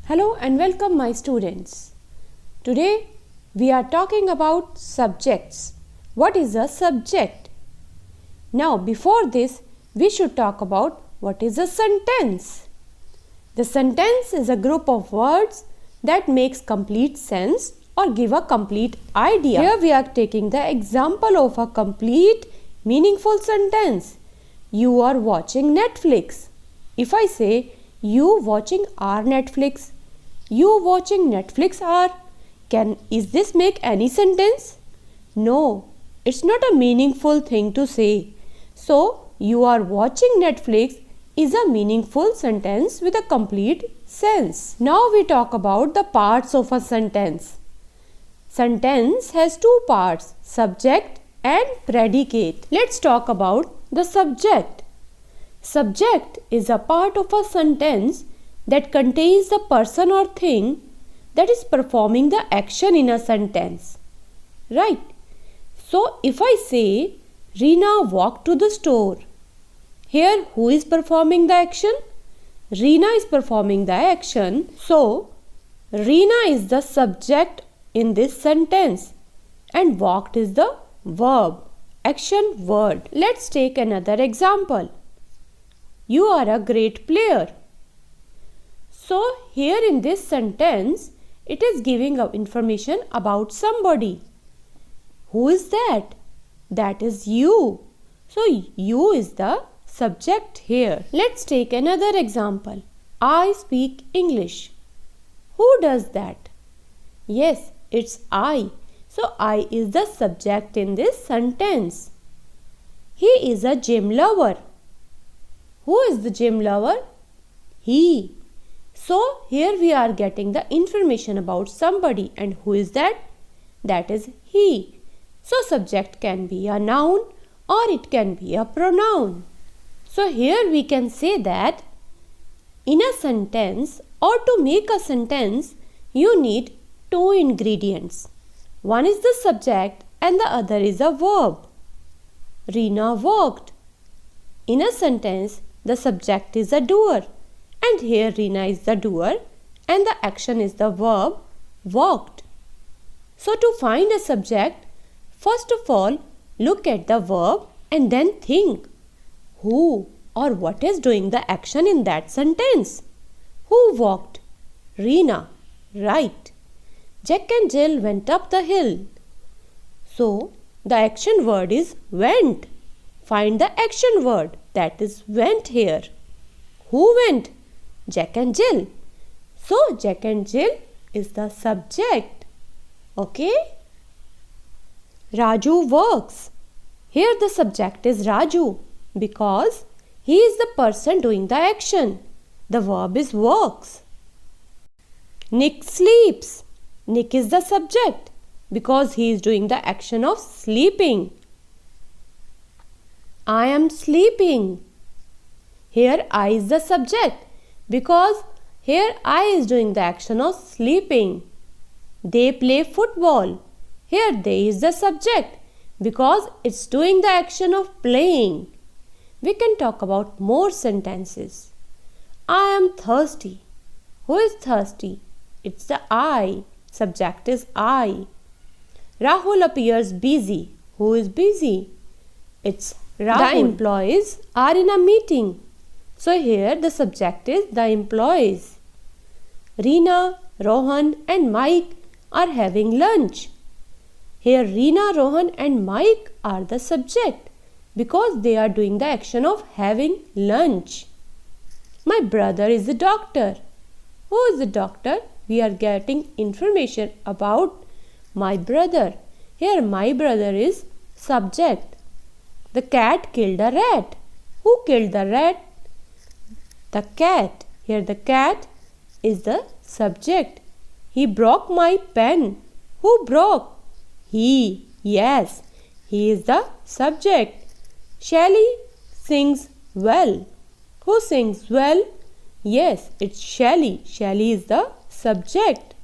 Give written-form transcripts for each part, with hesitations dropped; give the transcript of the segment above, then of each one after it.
Hello and welcome my students. Today we are talking about subjects. What is a subject? Now before this we should talk about what is a sentence. The sentence is a group of words that makes complete sense or give a complete idea. Here we are taking the example of a complete meaningful sentence. You are watching Netflix. If I say you watching our Netflix, you watching Netflix are, is this make any sentence? No, it's not a meaningful thing to say. So, you are watching Netflix is a meaningful sentence with a complete sense. Now we talk about the parts of a sentence. Sentence has two parts, subject and predicate. Let's talk about the subject. Subject is a part of a sentence that contains the person or thing that is performing the action in a sentence. Right? So, if I say, Reena walked to the store. Here, who is performing the action? Reena is performing the action. So, Reena is the subject in this sentence and walked is the verb, action word. Let's take another example. You are a great player. So, here in this sentence, it is giving information about somebody. Who is that? That is you. So, you is the subject here. Let's take another example. I speak English. Who does that? Yes, it's I. So, I is the subject in this sentence. He is a gym lover. Who is the gym lover? He. So, here we are getting the information about somebody, and who is that? That is he. So, subject can be a noun or it can be a pronoun. So, here we can say that in a sentence or to make a sentence, you need two ingredients. One is the subject and the other is a verb. Reena walked. In a sentence, the subject is a doer. And here Reena is the doer and the action is the verb walked. So to find a subject, first of all look at the verb and then think who or what is doing the action in that sentence. Who walked? Reena. Right. Jack and Jill went up the hill. So the action word is went. Find the action word, that is went here. Who went? Jack and Jill. So, Jack and Jill is the subject. Okay? Raju works. Here the subject is Raju because he is the person doing the action. The verb is works. Nick sleeps. Nick is the subject because he is doing the action of sleeping. I am sleeping. Here I is the subject because here I is doing the action of sleeping. They play football. Here they is the subject because it's doing the action of playing. We can talk about more sentences. I am thirsty. Who is thirsty? It's the I. Subject is I. Rahul appears busy. Who is busy? It's Rahul. The employees are in a meeting. So here the subject is the employees. Reena, Rohan and Mike are having lunch. Here Reena, Rohan and Mike are the subject because they are doing the action of having lunch. My brother is a doctor. Who is the doctor? We are getting information about my brother. Here my brother is subject. The cat killed a rat. Who killed the rat? The cat. Here the cat is the subject. He broke my pen. Who broke? He. Yes, he is the subject. Shelley sings well. Who sings well? Yes, it's Shelley. Shelley is the subject.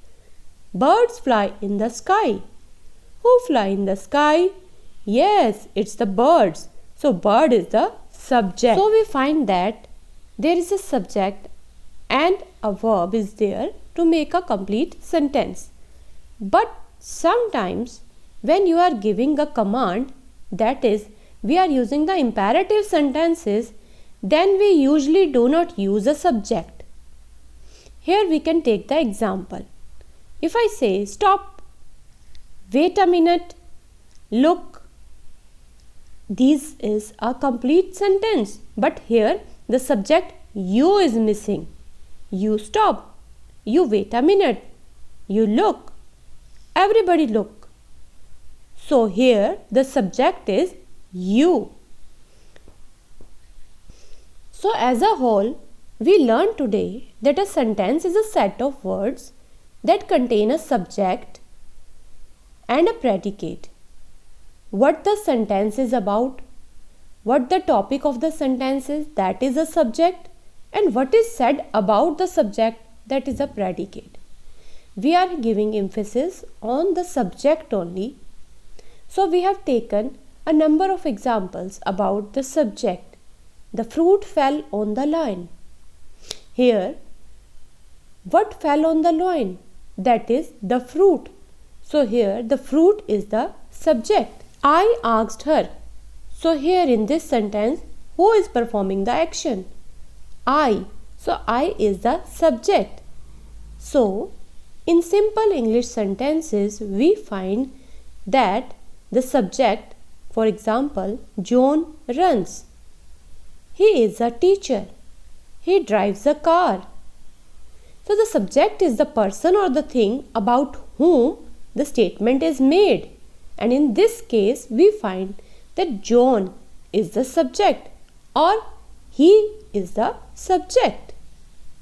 Birds fly in the sky. Who fly in the sky? Yes, it's the birds. So bird is the subject. So we find that there is a subject and a verb is there to make a complete sentence. But sometimes when you are giving a command, that is, we are using the imperative sentences, then we usually do not use a subject. Here we can take the example. If I say stop, wait a minute, look, this is a complete sentence, but here the subject you is missing. You stop, you wait a minute, you look, everybody look. So here the subject is you. So as a whole, we learned today that a sentence is a set of words that contain a subject and a predicate. What the sentence is about, what the topic of the sentence is, that is a subject, and what is said about the subject, that is a predicate. We are giving emphasis on the subject only. So we have taken a number of examples about the subject. The fruit fell on the lawn. Here, what fell on the lawn? That is the fruit. So here the fruit is the subject. I asked her. So here in this sentence, who is performing the action? I. So I is the subject. So in simple English sentences, we find that the subject, for example, John runs. He is a teacher. He drives a car. So the subject is the person or the thing about whom the statement is made. And in this case, we find that John is the subject or he is the subject.